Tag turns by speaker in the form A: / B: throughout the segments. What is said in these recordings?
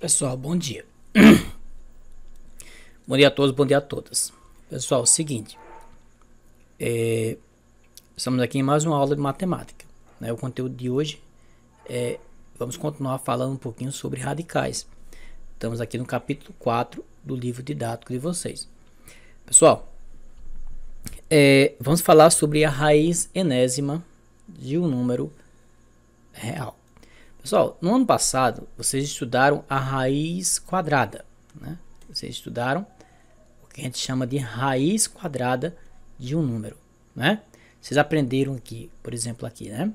A: Pessoal, bom dia. Bom dia a todos, bom dia a todas. Pessoal, é o seguinte, estamos aqui em mais uma aula de matemática, né? O conteúdo de hoje vamos continuar falando um pouquinho sobre radicais. Estamos aqui no capítulo 4 do livro didático de vocês. Pessoal, vamos falar sobre a raiz enésima de um número real. Pessoal, no ano passado, vocês estudaram a raiz quadrada, né? Vocês estudaram o que a gente chama de raiz quadrada de um número, né? Vocês aprenderam aqui, por exemplo, aqui, né?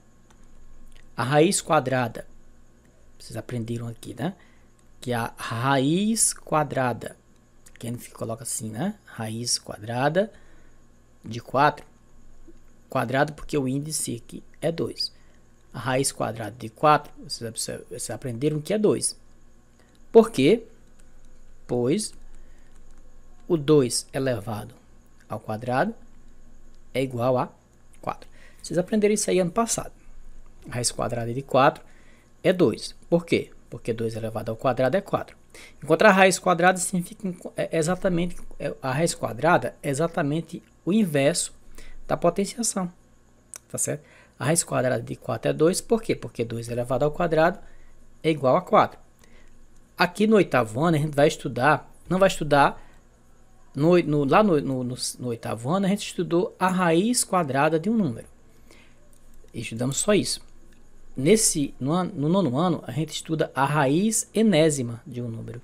A: A raiz quadrada, vocês aprenderam aqui, né? Que a raiz quadrada, que a gente coloca assim, né? Raiz quadrada de 4, quadrado porque o índice aqui é 2. A raiz quadrada de 4, vocês aprenderam que é 2. Por quê? Pois o 2 elevado ao quadrado é igual a 4. Vocês aprenderam isso aí ano passado. A raiz quadrada de 4 é 2. Por quê? Porque 2 elevado ao quadrado é 4. Enquanto a raiz quadrada significa a raiz quadrada é exatamente o inverso da potenciação. Tá certo? A raiz quadrada de 4 é 2. Por quê? Porque 2 elevado ao quadrado é igual a 4. Aqui no oitavo ano a gente vai estudar, não vai estudar, no oitavo ano a gente estudou a raiz quadrada de um número. Estudamos só isso. No nono ano a gente estuda a raiz enésima de um número.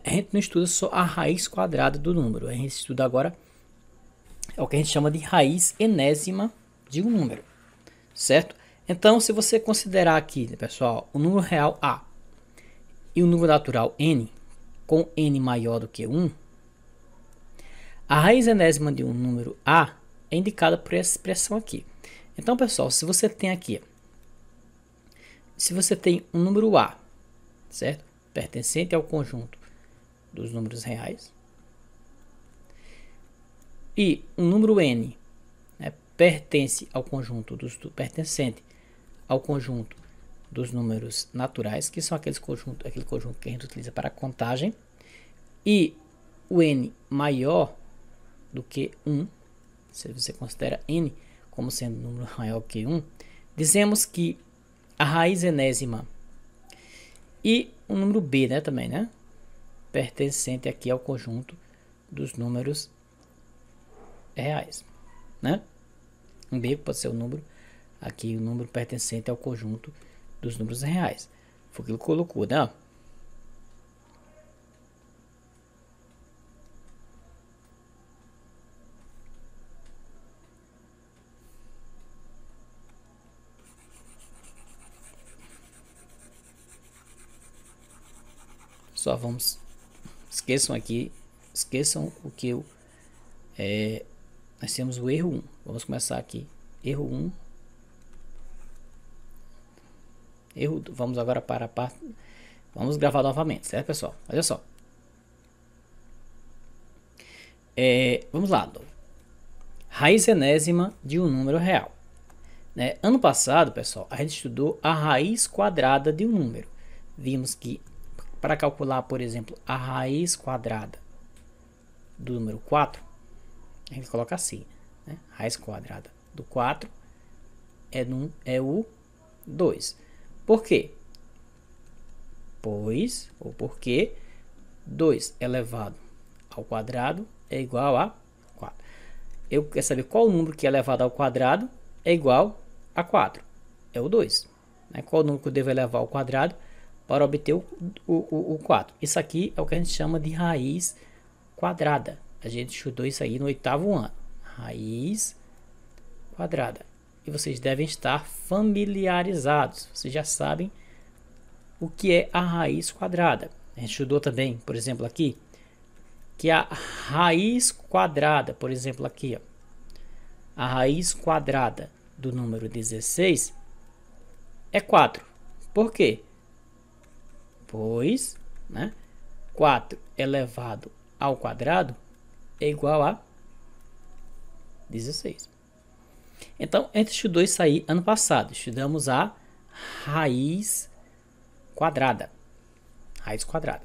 A: A gente não estuda só a raiz quadrada do número, a gente estuda agora o que a gente chama de raiz enésima de um número. Certo? Então, se você considerar aqui, pessoal, o número real A e o número natural N, com N maior do que 1, a raiz enésima de um número A é indicada por essa expressão aqui. Então, pessoal, se você tem aqui, se você tem um número A, certo? Pertencente ao conjunto dos números reais, e um número N, pertencente ao conjunto dos números naturais, que são aquele conjunto que a gente utiliza para contagem, e o n maior do que 1, se você considera n como sendo um número maior que 1, dizemos que a raiz enésima e o número b, né, também, né, pertencente aqui ao conjunto dos números reais, né? Um b pode ser o número, aqui o número pertencente ao conjunto dos números reais. Foi o que ele colocou, né? Só vamos, esqueçam o que eu nós temos o erro 1. Vamos começar aqui. Erro 1. Vamos agora para a parte. Vamos gravar novamente, certo, pessoal? Olha só. Vamos lá. Raiz enésima de um número real. Né? Ano passado, pessoal, a gente estudou a raiz quadrada de um número. Vimos que para calcular, por exemplo, a raiz quadrada do número 4, a gente coloca assim, né? Raiz quadrada do 4 é o 2. Por quê? Porque 2 elevado ao quadrado é igual a 4. Eu quero saber qual o número que é elevado ao quadrado é igual a 4. É o 2. Né? Qual o número que eu devo elevar ao quadrado para obter o 4? Isso aqui é o que a gente chama de raiz quadrada. A gente estudou isso aí no oitavo ano. Raiz quadrada. E vocês devem estar familiarizados. Vocês já sabem o que é a raiz quadrada. A gente estudou também, por exemplo, aqui, que a raiz quadrada, por exemplo, aqui, ó, a raiz quadrada do número 16 é 4. Por quê? Pois, né, 4 elevado ao quadrado é igual a 16. Então, a gente estudou isso aí ano passado. Estudamos a raiz quadrada. Raiz quadrada.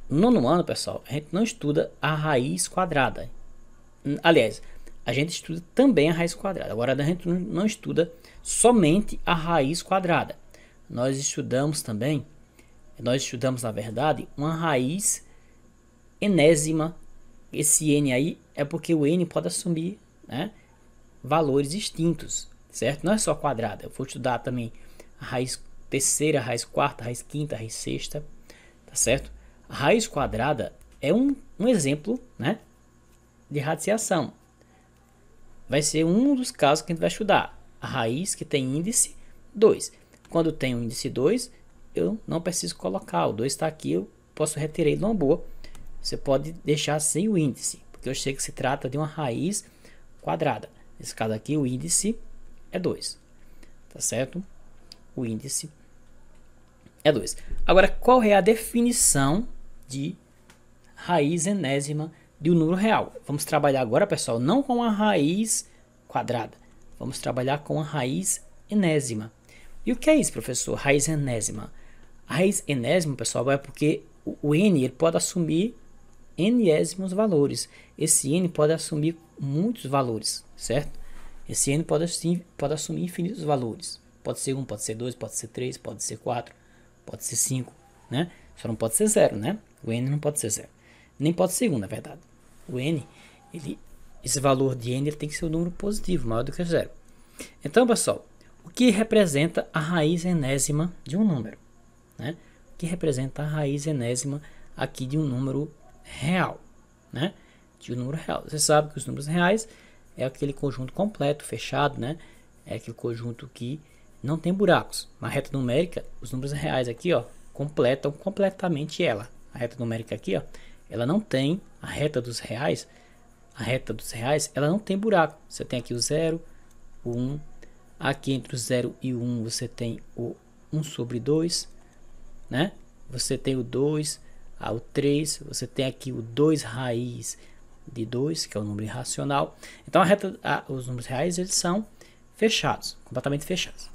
A: No nono ano, pessoal, a gente não estuda a raiz quadrada. Aliás, a gente estuda também a raiz quadrada. Agora, a gente não estuda somente a raiz quadrada. Nós estudamos, na verdade, uma raiz enésima. Esse n aí é porque o n pode assumir, né, valores distintos, certo? Não é só quadrada. Eu vou estudar também a raiz terceira, a raiz quarta, a raiz quinta, a raiz sexta, tá certo? A raiz quadrada é um exemplo, né, de radiciação. Vai ser um dos casos que a gente vai estudar. A raiz que tem índice 2. Quando tem o índice 2, eu não preciso colocar. O 2 está aqui, eu posso retirar ele numa boa. Você pode deixar sem o índice, porque eu sei que se trata de uma raiz quadrada. Nesse caso aqui, o índice é 2. Tá certo? O índice é 2. Agora, qual é a definição de raiz enésima de um número real? Vamos trabalhar agora, pessoal, não com a raiz quadrada. Vamos trabalhar com a raiz enésima. E o que é isso, professor? Raiz enésima. A raiz enésima, pessoal, é porque o n ele pode assumir enésimos valores. Esse n pode assumir muitos valores, certo? Esse n pode assumir infinitos valores. Pode ser 1, pode ser 2, pode ser 3, pode ser 4, pode ser 5, né? Só não pode ser 0, né? O n não pode ser 0. Nem pode ser 1, na verdade. O n, esse valor de n ele tem que ser um número positivo, maior do que 0. Então, pessoal, o que representa a raiz enésima de um número, né? O que representa a raiz enésima aqui de um número real, né? De um número real. Você sabe que os números reais é aquele conjunto completo, fechado, né? É aquele conjunto que não tem buracos. Na reta numérica, os números reais aqui, ó, completam completamente ela. A reta numérica aqui, ó, ela não tem a reta dos reais. A reta dos reais, ela não tem buraco. Você tem aqui o 0, o 1. Aqui entre o 0 e o 1 você tem o 1 sobre 2, né? Você tem o 2, o 3, você tem aqui o 2 raiz de 2, que é o número irracional. Então os números reais eles são fechados, completamente fechados,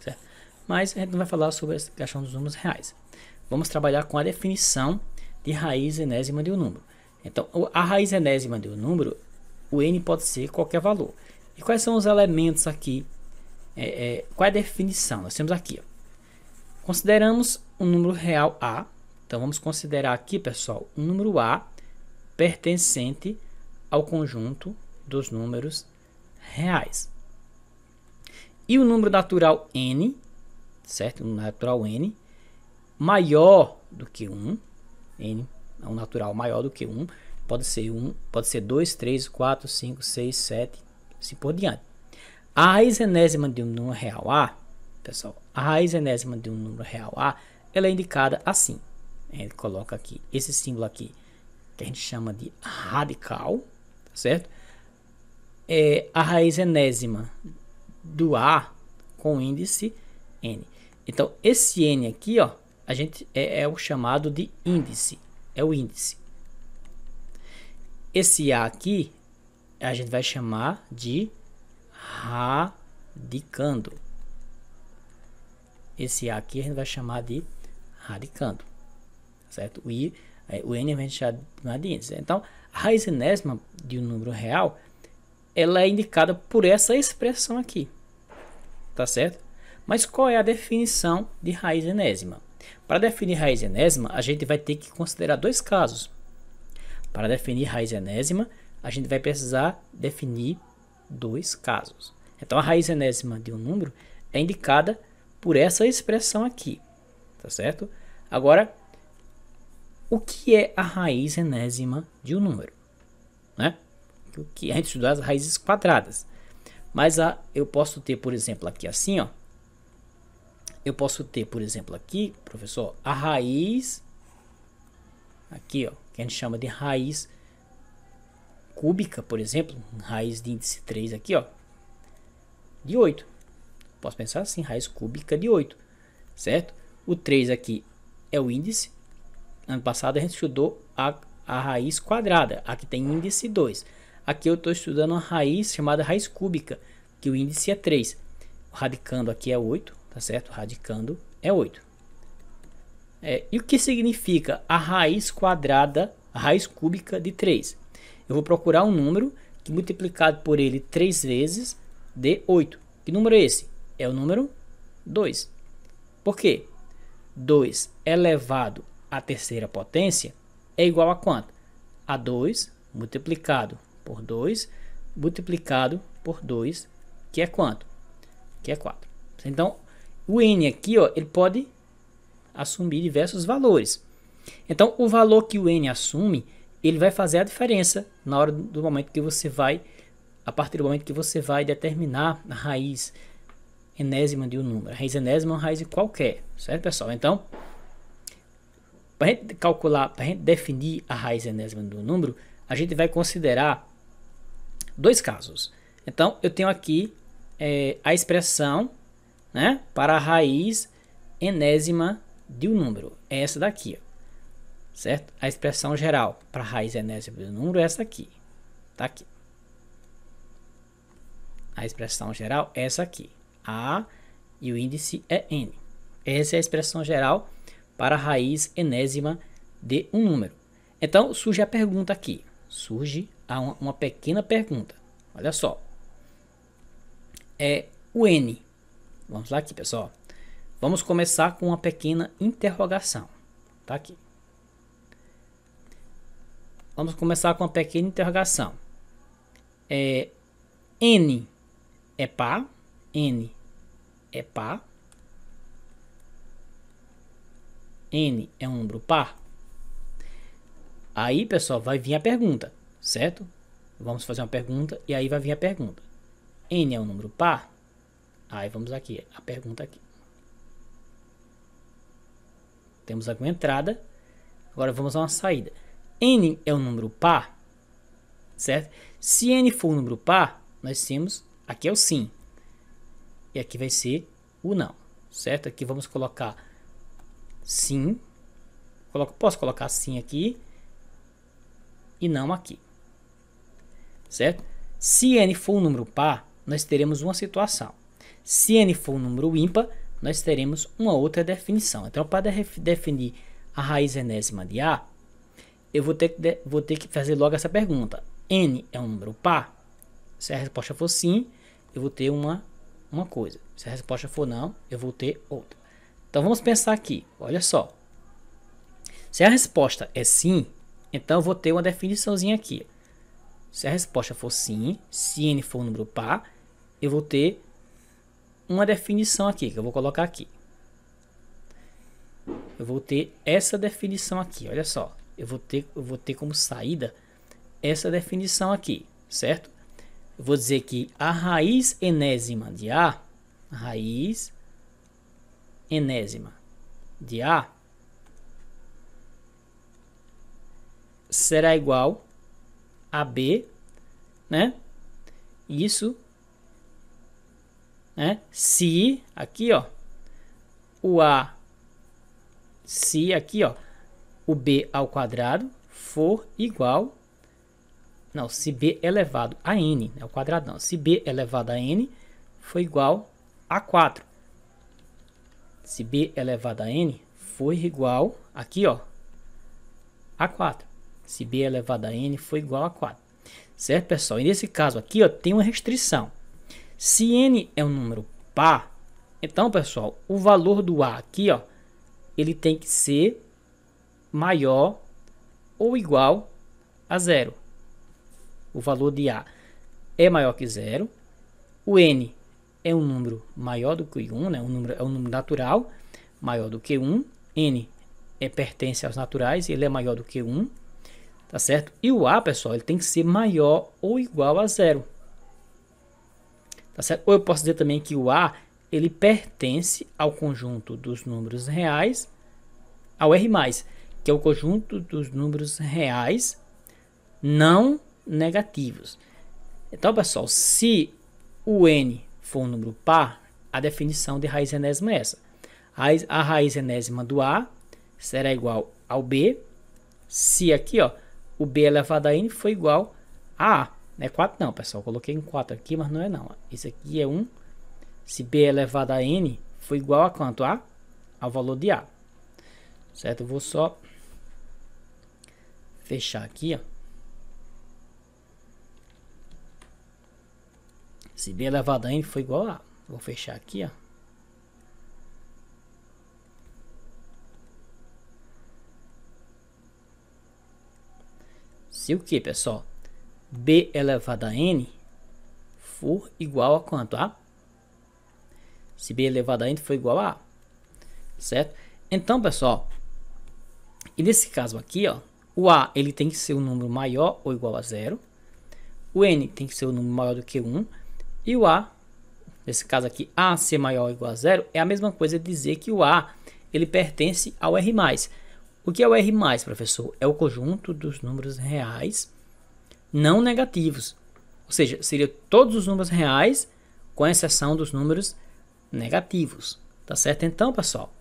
A: certo? Mas a gente não vai falar sobre essa questão dos números reais. Vamos trabalhar com a definição de raiz enésima de um número. Então, a raiz enésima de um número, o n pode ser qualquer valor. E quais são os elementos aqui? Qual é a definição? Nós temos aqui, ó. Consideramos um número real A. Então, vamos considerar aqui, pessoal, um número A pertencente ao conjunto dos números reais. E o número natural n, certo? O número natural n, maior do que 1. N é um natural maior do que 1. Pode ser 1, pode ser 2, 3, 4, 5, 6, 7, assim por diante. A raiz enésima de um número real A, pessoal, a raiz enésima de um número real A, ela é indicada assim. A gente coloca aqui esse símbolo aqui, que a gente chama de radical, certo? A raiz enésima do A com índice n. Então, esse n aqui, ó, a gente é o chamado de índice, é o índice. Esse A aqui, a gente vai chamar de radicando. Esse A aqui a gente vai chamar de radicando, certo? O n a gente chama de índice. Então, a raiz enésima de um número real, ela é indicada por essa expressão aqui, tá certo? Mas qual é a definição de raiz enésima? Para definir raiz enésima, a gente vai ter que considerar dois casos. Para definir raiz enésima, a gente vai precisar definir dois casos. Então, a raiz enésima de um número é indicada por essa expressão aqui, tá certo? Agora, o que é a raiz enésima de um número, né? O que a gente estuda as raízes quadradas. Mas eu posso ter, por exemplo, aqui assim, ó. Eu posso ter, por exemplo, aqui, professor, a raiz aqui, ó, que a gente chama de raiz cúbica, por exemplo, raiz de índice 3 aqui, ó, de 8. Posso pensar assim, raiz cúbica de 8, certo? O 3 aqui é o índice. Ano passado a gente estudou a raiz quadrada, aqui tem índice 2. Aqui eu estou estudando uma raiz chamada raiz cúbica, que o índice é 3. O radicando aqui é 8, tá certo? O radicando é 8. E o que significa a raiz quadrada, a raiz cúbica de 3? Eu vou procurar um número que multiplicado por ele 3 vezes dê 8. Que número é esse? É o número 2. Por quê? 2 elevado à terceira potência é igual a quanto? A 2 multiplicado por 2 multiplicado por 2, que é quanto? Que é 4. Então, o n aqui, ó, ele pode assumir diversos valores. Então, o valor que o n assume, ele vai fazer a diferença na hora do momento que você vai, a partir do momento que você vai determinar a raiz enésima de um número. A raiz enésima é uma raiz qualquer, certo, pessoal? Então, para a gente calcular, para a gente definir a raiz enésima do número, a gente vai considerar dois casos. Então, eu tenho aqui a expressão, né, para a raiz enésima de um número. É essa daqui, ó, certo? A expressão geral para a raiz enésima do número é essa aqui. Tá aqui. A expressão geral é essa aqui. A e o índice é n. Essa é a expressão geral para a raiz enésima de um número. Então, surge a pergunta aqui. Surge uma pequena pergunta. Olha só. O n. Vamos lá aqui, pessoal. Vamos começar com uma pequena interrogação. Tá aqui. Vamos começar com uma pequena interrogação. N é par? N é par? N é um número par? Aí, pessoal, vai vir a pergunta, certo? Vamos fazer uma pergunta e aí vai vir a pergunta. N é um número par? Aí vamos aqui, a pergunta aqui. Temos aqui uma entrada, agora vamos a uma saída. N é um número par? Certo? Se n for um número par, nós temos, aqui é o sim. E aqui vai ser o não, certo? Aqui vamos colocar sim. Posso colocar sim aqui e não aqui, certo? Se n for um número par, nós teremos uma situação. Se n for um número ímpar, nós teremos uma outra definição. Então, para definir a raiz enésima de A, eu vou ter que fazer logo essa pergunta. N é um número par? Se a resposta for sim, eu vou ter uma coisa. Se a resposta for não, eu vou ter outra. Então, vamos pensar aqui. Olha só. Se a resposta é sim, então eu vou ter uma definiçãozinha aqui. Se a resposta for sim, se n for um número par, eu vou ter uma definição aqui, que eu vou colocar aqui. Eu vou ter essa definição aqui, olha só. Eu vou ter como saída essa definição aqui, certo? Eu vou dizer que a raiz enésima de A, a raiz enésima de A será igual a B, né? Isso, né? Se aqui, ó, o A, se aqui, ó, o B ao quadrado for igual, não, se B elevado a n, ao quadrado não, se B elevado a n for igual a 4. Se B elevado a n for igual, aqui, ó, a 4. Se B elevado a n for igual a 4. Certo, pessoal? E nesse caso aqui, ó, tem uma restrição. Se n é um número par, então, pessoal, o valor do A aqui, ó, ele tem que ser maior ou igual a 0. O valor de A é maior que 0. O n é um número maior do que 1, né? É um número natural maior do que 1. N pertence aos naturais, ele é maior do que 1. Tá certo? E o A, pessoal, ele tem que ser maior ou igual a 0. Tá certo? Ou eu posso dizer também que o A, ele pertence ao conjunto dos números reais, ao R+, que é o conjunto dos números reais não negativos. Então, pessoal, se o n for um número par, a definição de raiz enésima é essa. A raiz enésima do A será igual ao B, se aqui, ó, o B elevado a n foi igual a A. Não é 4 não, pessoal. Eu coloquei um 4 aqui, mas não é não. Isso aqui é 1. Se B elevado a n foi igual a quanto? Ao valor de A. certo? Eu vou só fechar aqui, ó. Se b elevado a n for igual a, vou fechar aqui, ó. Se o que, pessoal? B elevado a n for igual a quanto? A? Se b elevado a n for igual a, certo? Então, pessoal, e nesse caso aqui, ó, o a ele tem que ser um número maior ou igual a 0. O n tem que ser um número maior do que 1. E o a, nesse caso aqui, a ser maior ou igual a 0, é a mesma coisa de dizer que o a ele pertence ao R+. O que é o R+, professor? É o conjunto dos números reais não negativos. Ou seja, seria todos os números reais, com exceção dos números negativos. Tá certo? Então, pessoal,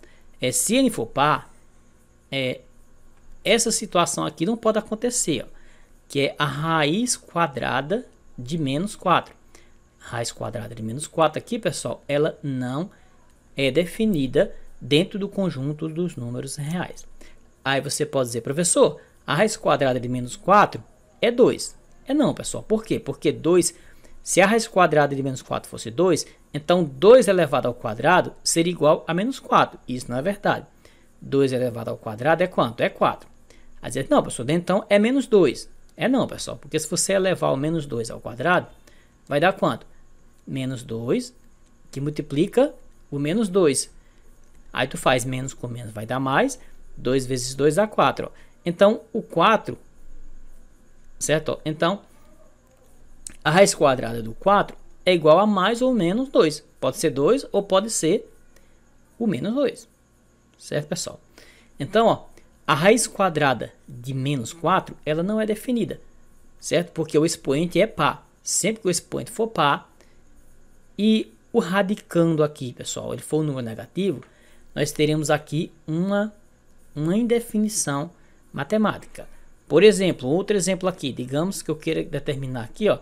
A: se n for par, essa situação aqui não pode acontecer, ó, que é a raiz quadrada de menos 4. Raiz quadrada de menos 4 aqui, pessoal, ela não é definida dentro do conjunto dos números reais. Aí você pode dizer, professor, a raiz quadrada de menos 4 é 2. É não, pessoal. Por quê? Porque 2, se a raiz quadrada de menos 4 fosse 2, então 2 elevado ao quadrado seria igual a menos 4. Isso não é verdade. 2 elevado ao quadrado é quanto? É 4. Aí dizer, não, pessoal, então é menos 2. É não, pessoal, porque se você elevar o menos 2 ao quadrado, vai dar quanto? Menos 2, que multiplica o menos 2. Aí tu faz menos com menos, vai dar mais. 2 vezes 2 dá 4. Ó. Então, o 4, certo? Ó. Então, a raiz quadrada do 4 é igual a mais ou menos 2. Pode ser 2 ou pode ser o menos 2. Certo, pessoal? Então, ó, a raiz quadrada de menos 4, ela não é definida. Certo? Porque o expoente é par. Sempre que o expoente for par, e o radicando aqui, pessoal, ele for um número negativo, nós teremos aqui uma indefinição matemática. Por exemplo, outro exemplo aqui, digamos que eu queira determinar aqui, ó,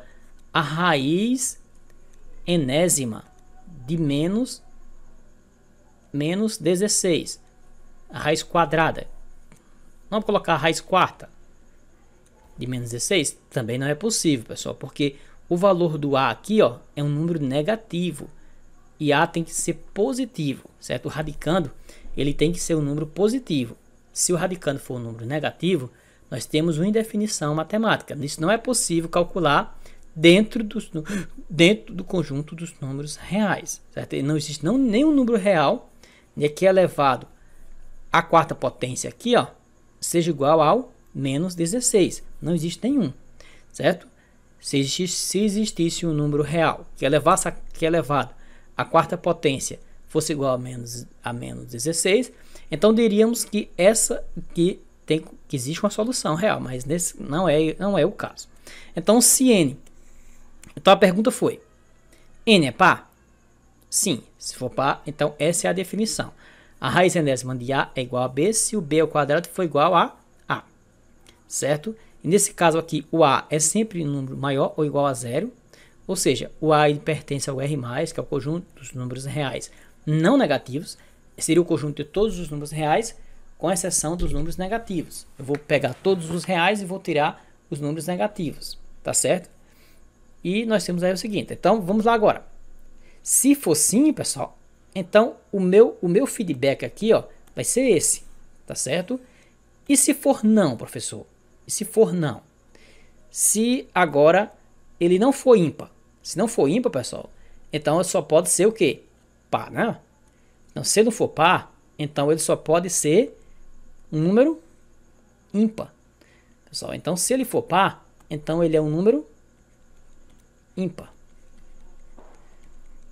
A: a raiz enésima de menos 16, a raiz quadrada. Vamos colocar a raiz quarta de menos 16? Também não é possível, pessoal, porque o valor do a aqui, ó, é um número negativo e a tem que ser positivo, certo? O radicando, ele tem que ser um número positivo. Se o radicando for um número negativo, nós temos uma indefinição matemática. Isso não é possível calcular dentro do conjunto dos números reais, certo? Não existe nenhum número real que é elevado à quarta potência aqui, ó, seja igual ao menos 16. Não existe nenhum, certo? Se existisse um número real que é elevado à quarta potência fosse igual a menos 16, então diríamos que que existe uma solução real, mas nesse não é o caso. Então, se n, então a pergunta foi: n é par? Sim, se for par, então essa é a definição. A raiz enésima de a é igual a b se o b ao quadrado for igual a a, certo? E nesse caso aqui, o a é sempre um número maior ou igual a 0, ou seja, o a ele pertence ao R+, que é o conjunto dos números reais não negativos, seria o conjunto de todos os números reais, com exceção dos números negativos. Eu vou pegar todos os reais e vou tirar os números negativos, tá certo? E nós temos aí o seguinte, então vamos lá agora. Se for sim, pessoal, então o meu feedback aqui, ó, vai ser esse, tá certo? E se for não, professor? E se for não? Se agora ele não for ímpar. Se não for ímpar, pessoal, então ele só pode ser o quê? Par, né? Então, se ele não for par, então ele só pode ser um número ímpar. Pessoal, então se ele for par, então ele é um número ímpar.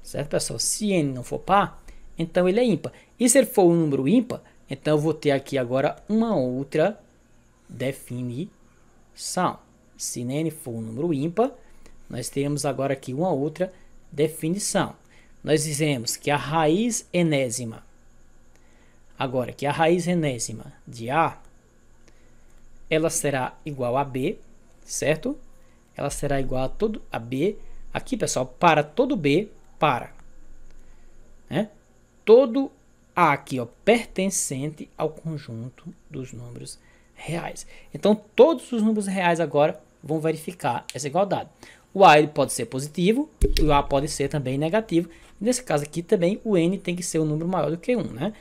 A: Certo, pessoal? Se n não for par, então ele é ímpar. E se ele for um número ímpar, então eu vou ter aqui agora uma outra definição. Se n for um número ímpar, nós temos agora aqui uma outra definição. Nós dizemos que a raiz enésima, agora que a raiz enésima de a, ela será igual a b, certo? Ela será igual a todo a b. Aqui, pessoal, para todo b, para, né? Todo A aqui, ó, pertencente ao conjunto dos números reais. Então, todos os números reais agora vão verificar essa igualdade. O A ele pode ser positivo, o A pode ser também negativo. Nesse caso aqui também o N tem que ser um número maior do que 1, né?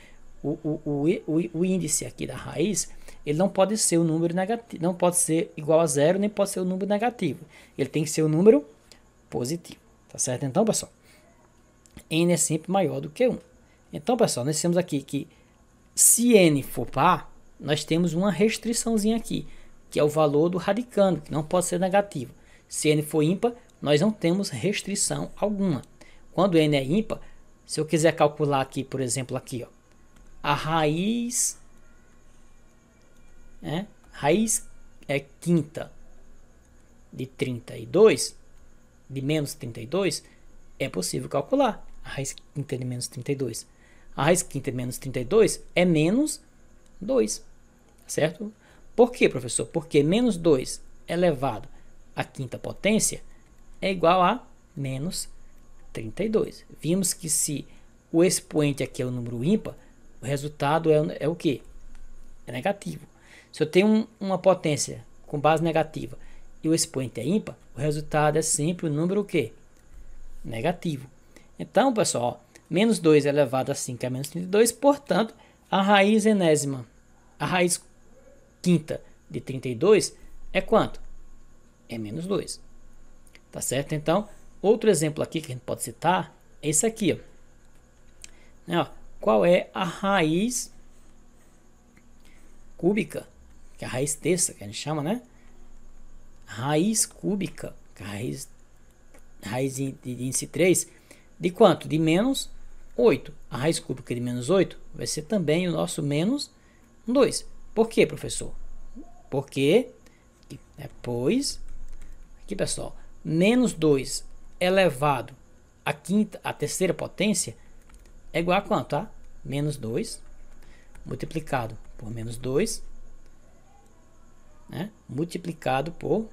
A: O índice aqui da raiz, ele não pode ser um número negativo, não pode ser igual a zero, nem pode ser um número negativo. Ele tem que ser um número positivo, tá certo? Então, pessoal, N é sempre maior do que 1. Então, pessoal, nós temos aqui que se N for par, nós temos uma restriçãozinha aqui, que é o valor do radicando, que não pode ser negativo. Se N for ímpar, nós não temos restrição alguma. Quando N é ímpar, se eu quiser calcular aqui, por exemplo, aqui, ó, a raiz é quinta de 32, de menos 32, é possível calcular a raiz quinta de menos 32. A raiz quinta de menos 32 é menos 2, certo? Por quê, professor? Porque menos 2 elevado à quinta potência é igual a menos 32. Vimos que se o expoente aqui é o número ímpar, o resultado é o quê? É negativo. Se eu tenho uma potência com base negativa e o expoente é ímpar, o resultado é sempre o número o quê? Negativo. Então, pessoal, ó, menos 2 elevado a 5 é menos 32, portanto, a raiz enésima, a raiz quinta de 32 é quanto? É menos 2. Tá certo? Então, outro exemplo aqui que a gente pode citar é esse aqui, ó. Ó, qual é a raiz cúbica? Que é a raiz terça, que a gente chama, né? Raiz cúbica, que é a raiz de índice 3, de quanto? De menos 8. A raiz cúbica de menos 8 vai ser também o nosso menos 2. Por quê, professor? Porque, pois, aqui, pessoal, menos 2 elevado à terceira potência é igual a quanto, tá? Menos 2 multiplicado por menos 2, né? Multiplicado por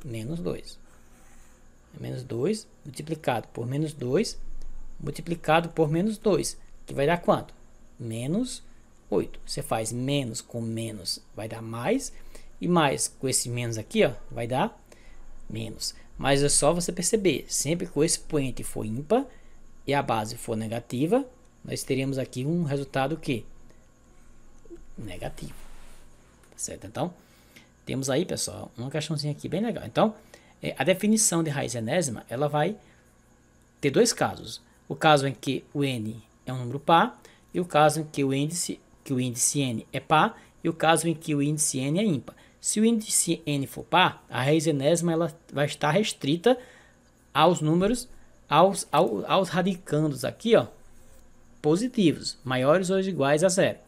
A: menos 2. Menos 2 multiplicado por menos 2 multiplicado por menos 2, que vai dar quanto? Menos 8. Você faz menos com menos, vai dar mais, e mais com esse menos aqui, ó, vai dar menos. Mas é só você perceber, sempre que o expoente for ímpar e a base for negativa, nós teremos aqui um resultado que negativo, certo? Então, temos aí, pessoal, uma questãozinha aqui bem legal. Então, a definição de raiz enésima, ela vai ter dois casos. O caso em que o n é um número par, e o caso em que o índice n é par, e o caso em que o índice n é ímpar. Se o índice n for par, a raiz enésima ela vai estar restrita aos números, aos radicandos aqui, ó, positivos, maiores ou iguais a zero.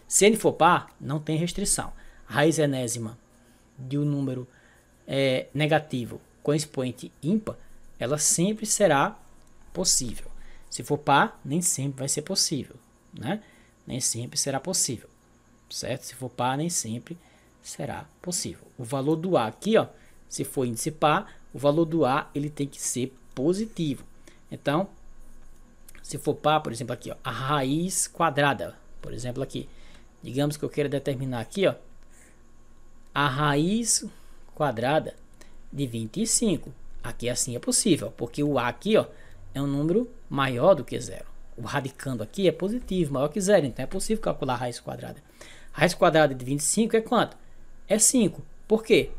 A: Se n for par, não tem restrição. A raiz enésima de um número negativo com expoente ímpar, ela sempre será possível. Se for par, nem sempre vai ser possível, né? Nem sempre será possível, certo? Se for par, nem sempre será possível. O valor do A aqui, ó, se for índice par, o valor do A ele tem que ser positivo. Então, se for par, por exemplo, aqui, ó, a raiz quadrada, por exemplo, aqui, digamos que eu queira determinar aqui, ó, a raiz quadrada de 25. Aqui assim é possível, porque o A aqui, ó, é um número maior do que zero. O radicando aqui é positivo, maior que zero, então é possível calcular a raiz quadrada. A raiz quadrada de 25 é quanto? É 5. Por quê?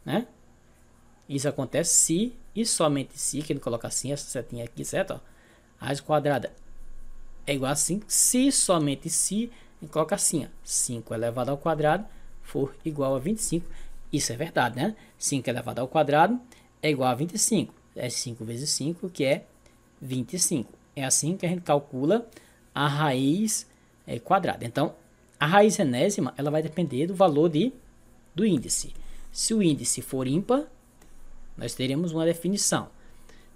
A: Né? Isso acontece se e somente se, que ele coloca assim, essa setinha aqui, certo? Ó, a raiz quadrada é igual a 5, se e somente se, ele coloca assim, ó, 5 elevado ao quadrado for igual a 25. Isso é verdade, né? 5 elevado ao quadrado é igual a 25. É 5 vezes 5, que é 25. É assim que a gente calcula a raiz quadrada. Então, a raiz enésima ela vai depender do valor do índice. Se o índice for ímpar, nós teremos uma definição.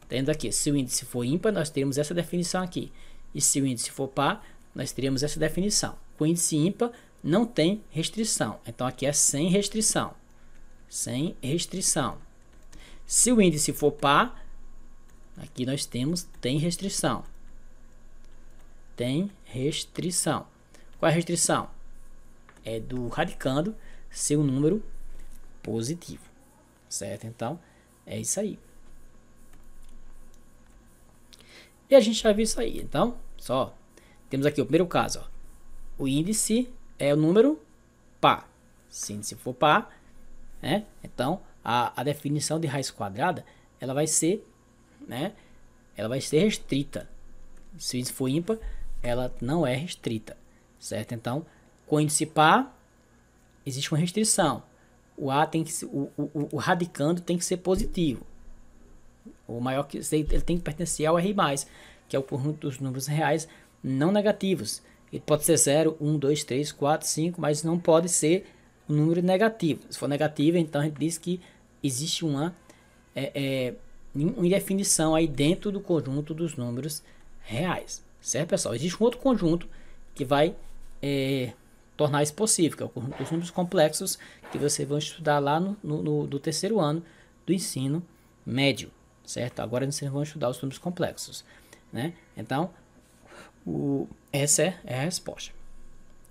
A: Tendo aqui, se o índice for ímpar, nós teremos essa definição aqui. E se o índice for par, nós teremos essa definição. Com o índice ímpar, não tem restrição. Então, aqui é sem restrição. Sem restrição. Se o índice for par, aqui nós tem restrição. tem restrição. Qual é a restrição? É do radicando ser um número positivo, certo? Então, é isso aí. E a gente já viu isso aí. Então, só temos aqui o primeiro caso. Ó. O índice é o número par. Se o índice for par, né? Então, a definição de raiz quadrada, ela vai ser, né? Ela vai ser restrita. Se o índice for ímpar, ela não é restrita, certo? Então, com o índice par, existe uma restrição. O A tem que ser, o radicando tem que ser positivo. O maior que ele tem que pertencer ao R+, que é o conjunto dos números reais não negativos. Ele pode ser 0, 1, 2, 3, 4, 5, mas não pode ser um número negativo. Se for negativo, então a gente diz que existe uma indefinição aí dentro do conjunto dos números reais. Certo, pessoal? Existe um outro conjunto que vai tornar isso possível, que é o conjunto dos números complexos, que vocês vão estudar lá no terceiro ano do ensino médio. Certo? Agora vocês vão estudar os números complexos, né? Então, essa é a resposta.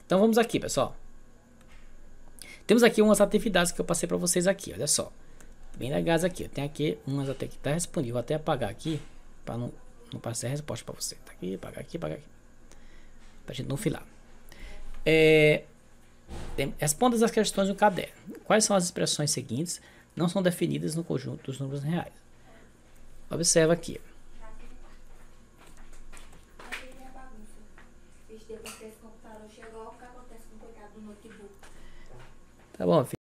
A: Então, vamos aqui, pessoal. Temos aqui umas atividades que eu passei para vocês aqui, olha só. Bem legais aqui. Eu tenho aqui umas até que tá respondidas. Vou até apagar aqui, para não passar a resposta para você. Tá aqui, apagar aqui, apagar aqui. Pra gente não filar. Responda as questões no caderno. Quais são as expressões seguintes? Não são definidas no conjunto dos números reais. Observa aqui. Tá bom, filho.